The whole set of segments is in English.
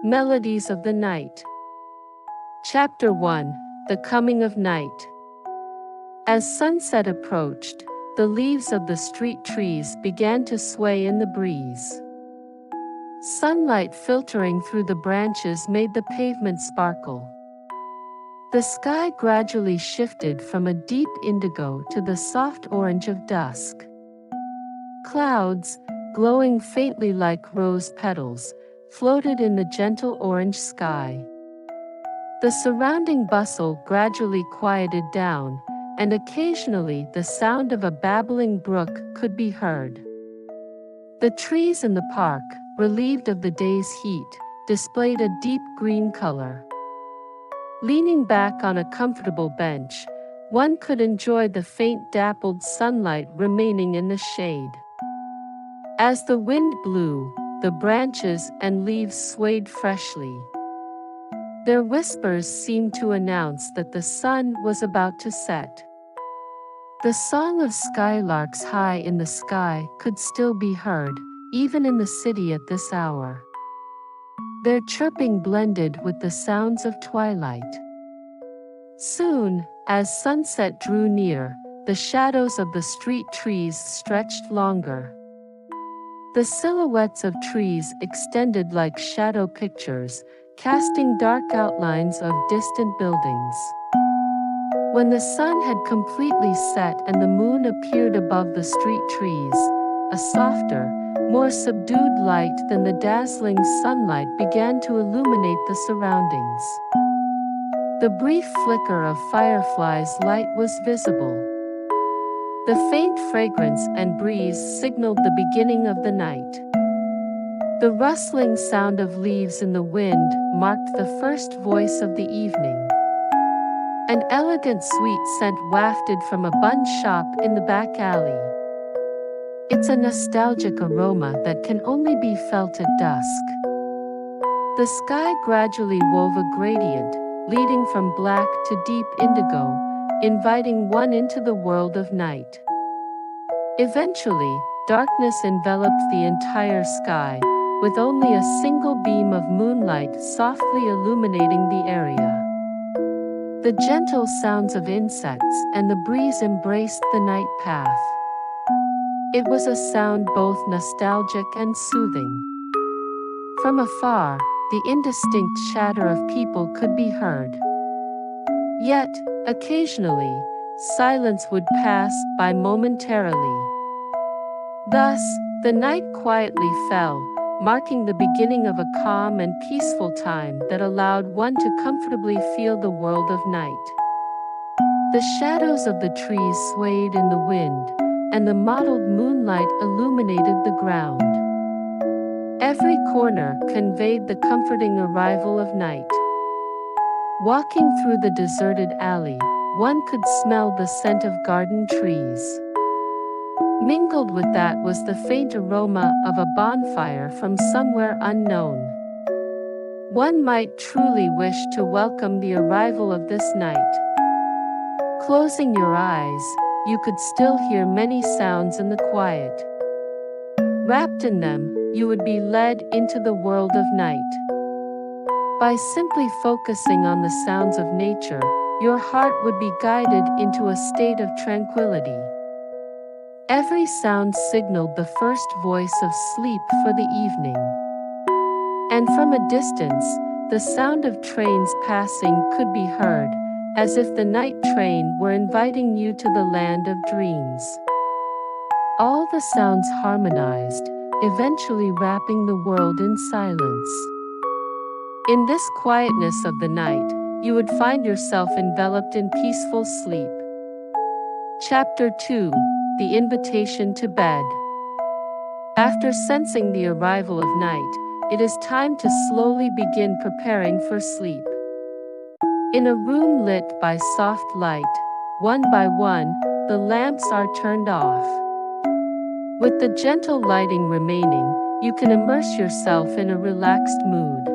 Melodies of the Night. Chapter 1: The Coming of Night. As sunset approached, the leaves of the street trees began to sway in the breeze. Sunlight filtering through the branches made the pavement sparkle. The sky gradually shifted from a deep indigo to the soft orange of dusk. Clouds, glowing faintly like rose petals, floated in the gentle orange sky. The surrounding bustle gradually quieted down, and occasionally the sound of a babbling brook could be heard. The trees in the park, relieved of the day's heat, displayed a deep green color. Leaning back on a comfortable bench, one could enjoy the faint dappled sunlight remaining in the shade. As the wind blew, the branches and leaves swayed freshly. Their whispers seemed to announce that the sun was about to set. The song of skylarks high in the sky could still be heard, even in the city at this hour. Their chirping blended with the sounds of twilight. Soon, as sunset drew near, the shadows of the street trees stretched longer. The silhouettes of trees extended like shadow pictures, casting dark outlines of distant buildings. When the sun had completely set and the moon appeared above the street trees, a softer, more subdued light than the dazzling sunlight began to illuminate the surroundings. The brief flicker of fireflies' light was visible. The faint fragrance and breeze signaled the beginning of the night. The rustling sound of leaves in the wind marked the first voice of the evening. An elegant sweet scent wafted from a bun shop in the back alley. It's a nostalgic aroma that can only be felt at dusk. The sky gradually wove a gradient, leading from black to deep indigo, inviting one into the world of night. Eventually, darkness enveloped the entire sky, with only a single beam of moonlight softly illuminating the area. The gentle sounds of insects and the breeze embraced the night path. It was a sound both nostalgic and soothing. From afar, the indistinct chatter of people could be heard. Yet, occasionally, silence would pass by momentarily. Thus, the night quietly fell, marking the beginning of a calm and peaceful time that allowed one to comfortably feel the world of night. The shadows of the trees swayed in the wind, and the mottled moonlight illuminated the ground. Every corner conveyed the comforting arrival of night. Walking through the deserted alley, one could smell the scent of garden trees. Mingled with that was the faint aroma of a bonfire from somewhere unknown. One might truly wish to welcome the arrival of this night. Closing your eyes, you could still hear many sounds in the quiet. Wrapped in them, you would be led into the world of night. By simply focusing on the sounds of nature, your heart would be guided into a state of tranquility. Every sound signaled the first voice of sleep for the evening. And from a distance, the sound of trains passing could be heard, as if the night train were inviting you to the land of dreams. All the sounds harmonized, eventually wrapping the world in silence. In this quietness of the night, you would find yourself enveloped in peaceful sleep. Chapter 2: The Invitation to Bed. After sensing the arrival of night, it is time to slowly begin preparing for sleep. In a room lit by soft light, one by one, the lamps are turned off. With the gentle lighting remaining, you can immerse yourself in a relaxed mood.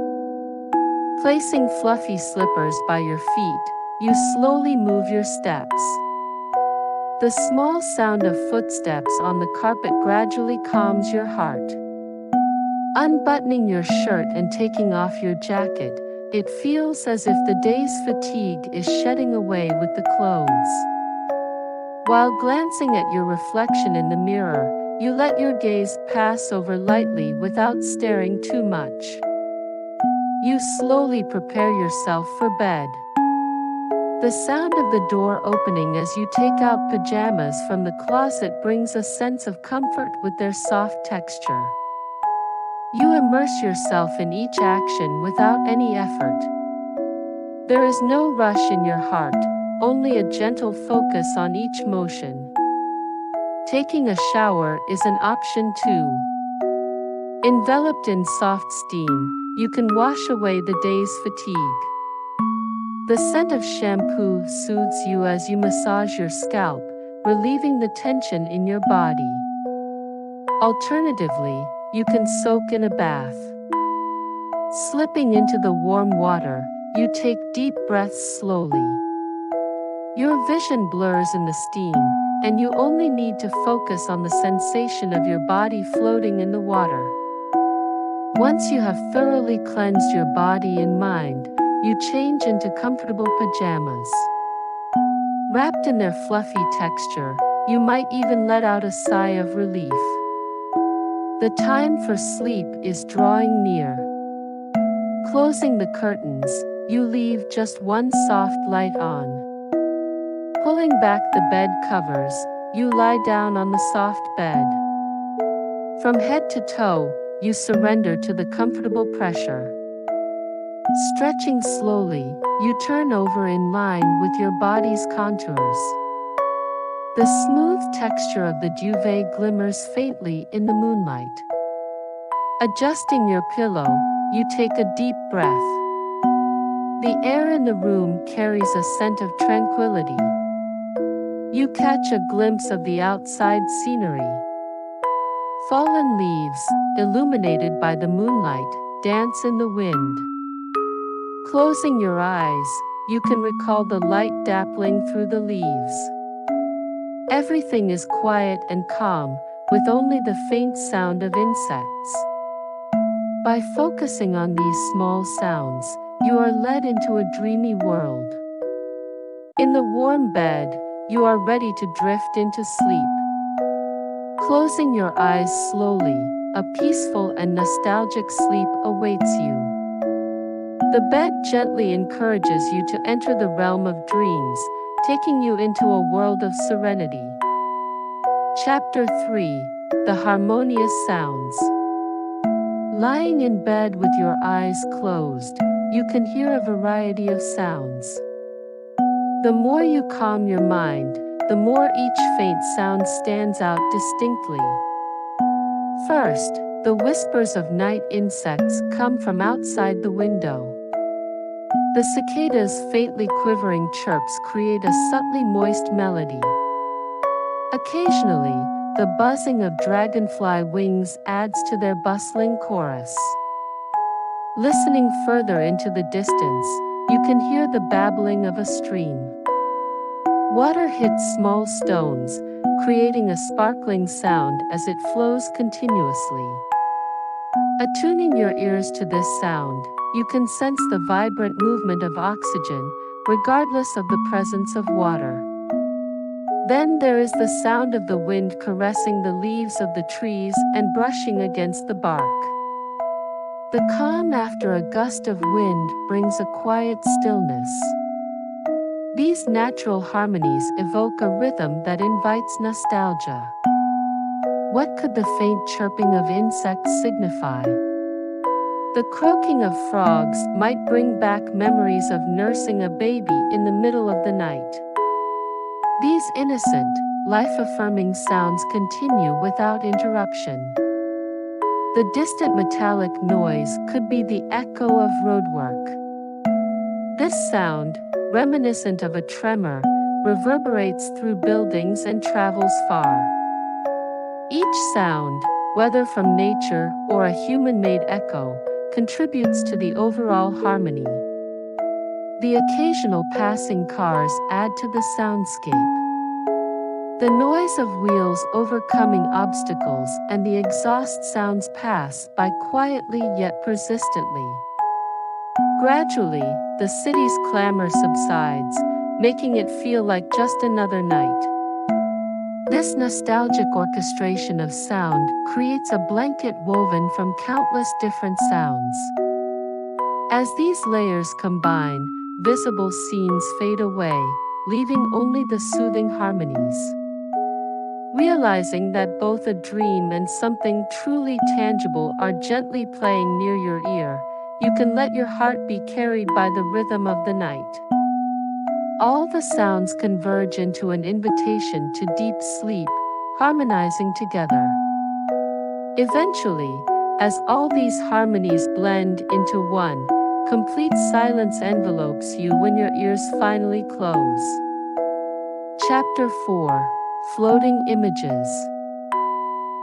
Placing fluffy slippers by your feet, you slowly move your steps. The small sound of footsteps on the carpet gradually calms your heart. Unbuttoning your shirt and taking off your jacket, it feels as if the day's fatigue is shedding away with the clothes. While glancing at your reflection in the mirror, you let your gaze pass over lightly without staring too much. You slowly prepare yourself for bed. The sound of the door opening as you take out pajamas from the closet brings a sense of comfort with their soft texture. You immerse yourself in each action without any effort. There is no rush in your heart, only a gentle focus on each motion. Taking a shower is an option too. Enveloped in soft steam, you can wash away the day's fatigue. The scent of shampoo soothes you as you massage your scalp, relieving the tension in your body. Alternatively, you can soak in a bath. Slipping into the warm water, you take deep breaths slowly. Your vision blurs in the steam, and you only need to focus on the sensation of your body floating in the water. Once you have thoroughly cleansed your body and mind, you change into comfortable pajamas. Wrapped in their fluffy texture, you might even let out a sigh of relief. The time for sleep is drawing near. Closing the curtains, you leave just one soft light on. Pulling back the bed covers, you lie down on the soft bed. From head to toe, you surrender to the comfortable pressure. Stretching slowly, you turn over in line with your body's contours. The smooth texture of the duvet glimmers faintly in the moonlight. Adjusting your pillow, you take a deep breath. The air in the room carries a scent of tranquility. You catch a glimpse of the outside scenery. Fallen leaves, illuminated by the moonlight, dance in the wind. Closing your eyes, you can recall the light dappling through the leaves. Everything is quiet and calm, with only the faint sound of insects. By focusing on these small sounds, you are led into a dreamy world. In the warm bed, you are ready to drift into sleep. Closing your eyes slowly, a peaceful and nostalgic sleep awaits you. The bed gently encourages you to enter the realm of dreams, taking you into a world of serenity. Chapter 3: The Harmonious Sounds. Lying in bed with your eyes closed, you can hear a variety of sounds. The more you calm your mind, the more each faint sound stands out distinctly. First, the whispers of night insects come from outside the window. The cicada's faintly quivering chirps create a subtly moist melody. Occasionally, the buzzing of dragonfly wings adds to their bustling chorus. Listening further into the distance, you can hear the babbling of a stream. Water hits small stones, creating a sparkling sound as it flows continuously. Attuning your ears to this sound, you can sense the vibrant movement of oxygen, regardless of the presence of water. Then there is the sound of the wind caressing the leaves of the trees and brushing against the bark. The calm after a gust of wind brings a quiet stillness. These natural harmonies evoke a rhythm that invites nostalgia. What could the faint chirping of insects signify? The croaking of frogs might bring back memories of nursing a baby in the middle of the night. These innocent, life-affirming sounds continue without interruption. The distant metallic noise could be the echo of roadwork. This sound, reminiscent of a tremor, reverberates through buildings and travels far. Each sound, whether from nature or a human-made echo, contributes to the overall harmony. The occasional passing cars add to the soundscape. The noise of wheels overcoming obstacles and the exhaust sounds pass by quietly yet persistently. Gradually, the city's clamor subsides, making it feel like just another night. This nostalgic orchestration of sound creates a blanket woven from countless different sounds. As these layers combine, visible scenes fade away, leaving only the soothing harmonies. Realizing that both a dream and something truly tangible are gently playing near your ear, you can let your heart be carried by the rhythm of the night. All the sounds converge into an invitation to deep sleep, harmonizing together. Eventually, as all these harmonies blend into one, complete silence envelopes you when your ears finally close. Chapter 4: Floating Images.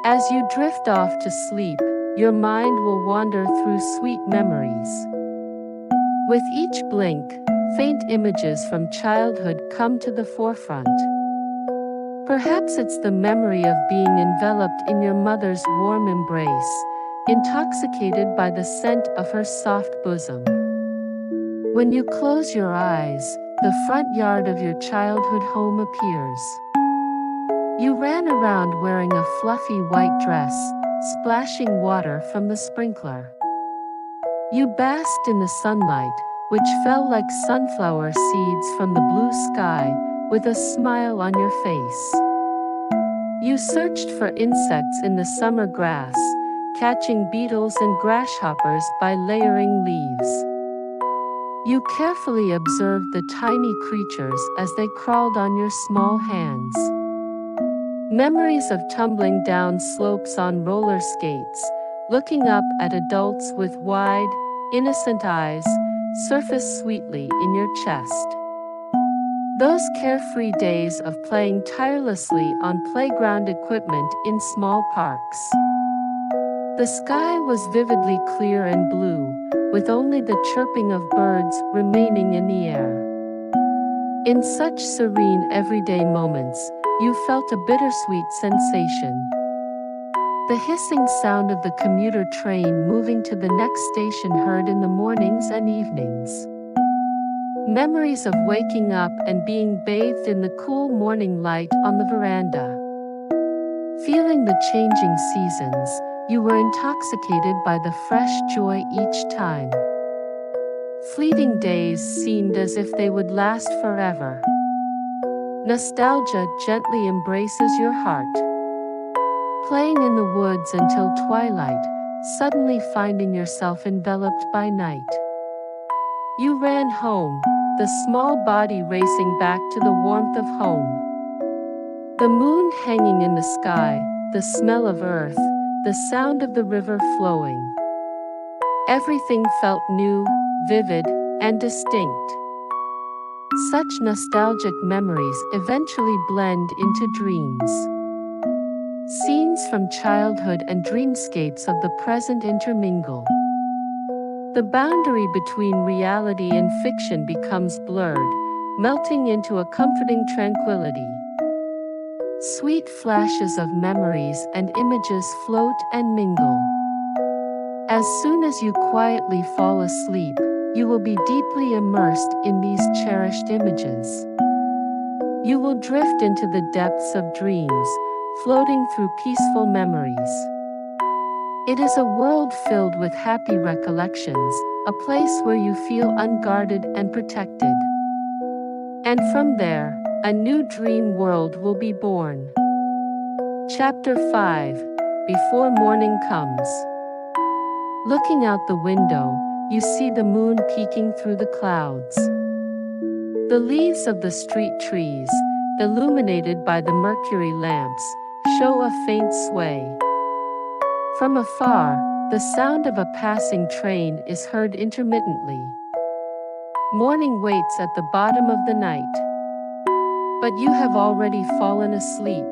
As you drift off to sleep, your mind will wander through sweet memories. With each blink, faint images from childhood come to the forefront. Perhaps it's the memory of being enveloped in your mother's warm embrace, intoxicated by the scent of her soft bosom. When you close your eyes, the front yard of your childhood home appears. You ran around wearing a fluffy white dress, splashing water from the sprinkler. You basked in the sunlight, which fell like sunflower seeds from the blue sky, with a smile on your face. You searched for insects in the summer grass, catching beetles and grasshoppers by layering leaves. You carefully observed the tiny creatures as they crawled on your small hands. Memories of tumbling down slopes on roller skates, looking up at adults with wide, innocent eyes, surface sweetly in your chest. Those carefree days of playing tirelessly on playground equipment in small parks. The sky was vividly clear and blue, with only the chirping of birds remaining in the air. In such serene everyday moments, you felt a bittersweet sensation. The hissing sound of the commuter train moving to the next station heard in the mornings and evenings. Memories of waking up and being bathed in the cool morning light on the veranda. Feeling the changing seasons, you were intoxicated by the fresh joy each time. Fleeting days seemed as if they would last forever. Nostalgia gently embraces your heart. Playing in the woods until twilight, suddenly finding yourself enveloped by night. You ran home, the small body racing back to the warmth of home. The moon hanging in the sky, the smell of earth, the sound of the river flowing. Everything felt new, vivid, and distinct. Such nostalgic memories eventually blend into dreams. Scenes from childhood and dreamscapes of the present intermingle. The boundary between reality and fiction becomes blurred, melting into a comforting tranquility. Sweet flashes of memories and images float and mingle. As soon as you quietly fall asleep, you will be deeply immersed in these cherished images. You will drift into the depths of dreams, floating through peaceful memories. It is a world filled with happy recollections, a place where you feel unguarded and protected. And from there, a new dream world will be born. Chapter 5: Before Morning Comes. Looking out the window, you see the moon peeking through the clouds. The leaves of the street trees, illuminated by the mercury lamps, show a faint sway. From afar, the sound of a passing train is heard intermittently. Morning waits at the bottom of the night. But you have already fallen asleep.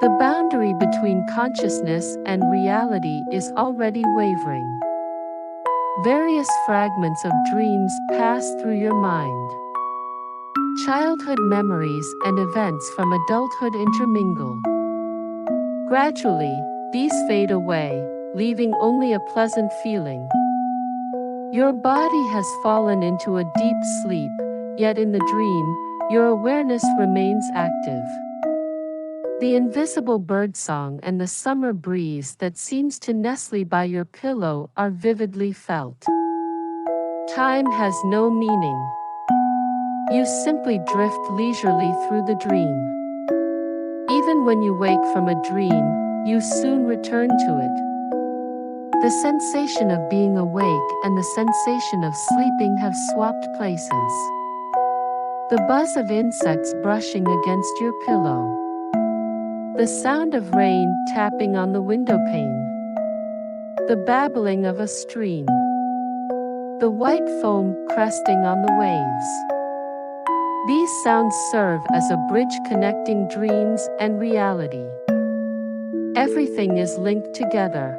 The boundary between consciousness and reality is already wavering. Various fragments of dreams pass through your mind. Childhood memories and events from adulthood intermingle. Gradually, these fade away, leaving only a pleasant feeling. Your body has fallen into a deep sleep, yet in the dream, your awareness remains active. The invisible birdsong and the summer breeze that seems to nestle by your pillow are vividly felt. Time has no meaning. You simply drift leisurely through the dream. Even when you wake from a dream, you soon return to it. The sensation of being awake and the sensation of sleeping have swapped places. The buzz of insects brushing against your pillow. The sound of rain tapping on the window pane. The babbling of a stream. The white foam cresting on the waves. These sounds serve as a bridge connecting dreams and reality. Everything is linked together.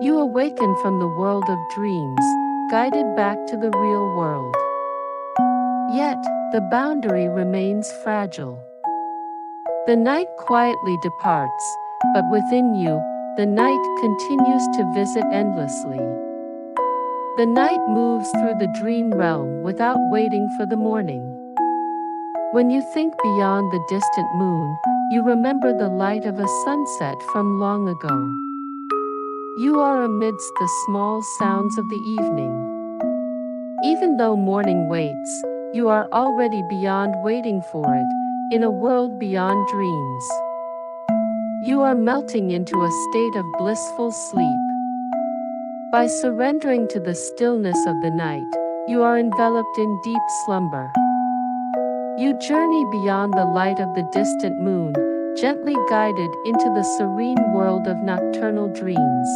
You awaken from the world of dreams, guided back to the real world. Yet, the boundary remains fragile. The night quietly departs, but within you, the night continues to visit endlessly. The night moves through the dream realm without waiting for the morning. When you think beyond the distant moon, you remember the light of a sunset from long ago. You are amidst the small sounds of the evening. Even though morning waits, you are already beyond waiting for it, in a world beyond dreams. You are melting into a state of blissful sleep. By surrendering to the stillness of the night, you are enveloped in deep slumber. You journey beyond the light of the distant moon, gently guided into the serene world of nocturnal dreams.